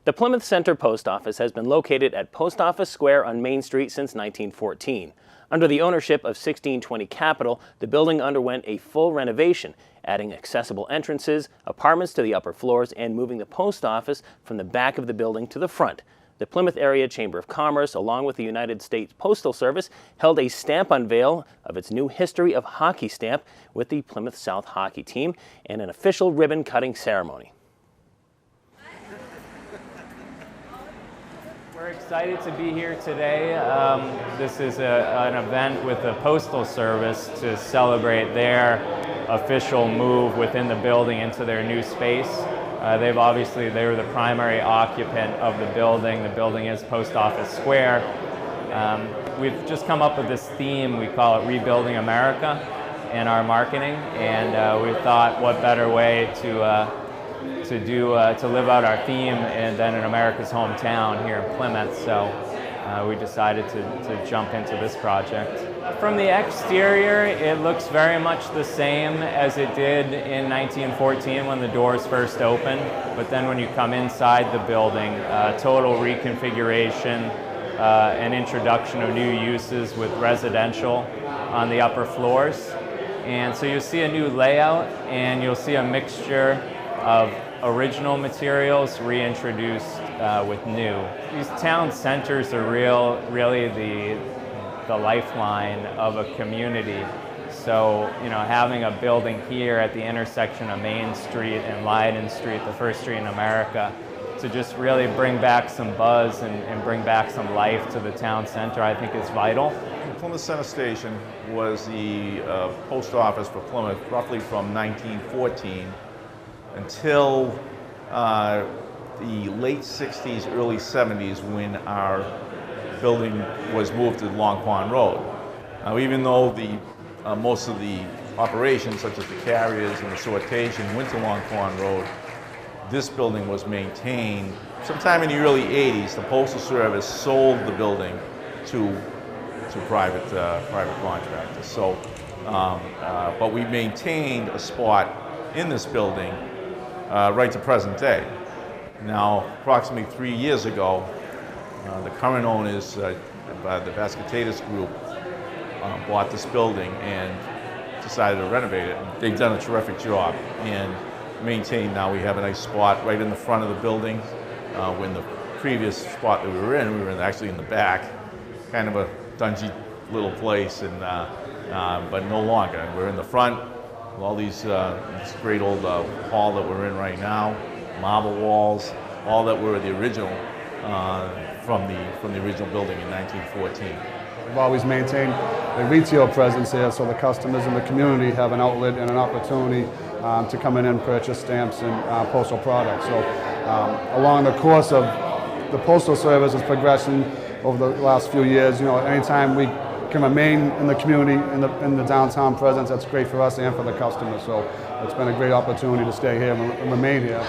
The Plymouth Center Post Office has been located at Post Office Square on Main Street since 1914. Under the ownership of 1620 Capital, the building underwent a full renovation, adding accessible entrances, apartments to the upper floors, and moving the post office from the back of the building to the front. The Plymouth Area Chamber of Commerce, along with the United States Postal Service, held a stamp unveil of its new History of Hockey stamp with the Plymouth South Hockey team and an official ribbon-cutting ceremony. We're excited to be here today. This is an event with the Postal Service to celebrate their official move within the building into their new space. They were the primary occupant of the building. The building is Post Office Square. We've just come up with this theme. We call it Rebuilding America in our marketing, and we thought what better way to live out our theme and then in America's hometown here in Plymouth. So we decided to jump into this project. From the exterior, it looks very much the same as it did in 1914 when the doors first opened. But then when you come inside the building, total reconfiguration, an introduction of new uses with residential on the upper floors. And so you'll see a new layout, and you'll see a mixture of original materials reintroduced with new. These town centers are really the lifeline of a community. So, having a building here at the intersection of Main Street and Leiden Street, the first street in America, to just really bring back some buzz and bring back some life to the town center, I think is vital. Plymouth Center Station was the post office for Plymouth roughly from 1914 until the late 60s, early 70s, when our building was moved to Long Pond Road. Now, even though most of the operations, such as the carriers and the sortation, went to Long Pond Road, this building was maintained. Sometime in the early 80s, the Postal Service sold the building to private contractors. So, but we maintained a spot in this building right to present day. Now, approximately 3 years ago, the current owners, the Vascatatis Group, bought this building and decided to renovate it. They've done a terrific job and maintained. Now we have a nice spot right in the front of the building. When the previous spot that we were actually in the back, kind of a dungy little place, and but no longer. We're in the front. All these this great old hall that we're in right now, marble walls, all that were the original from the original building in 1914. We've always maintained a retail presence here, so the customers in the community have an outlet and an opportunity to come in and purchase stamps and postal products. So along the course of the Postal Service's progression over the last few years, anytime we can remain in the community, in the downtown presence, that's great for us and for the customers. So it's been a great opportunity to stay here and remain here.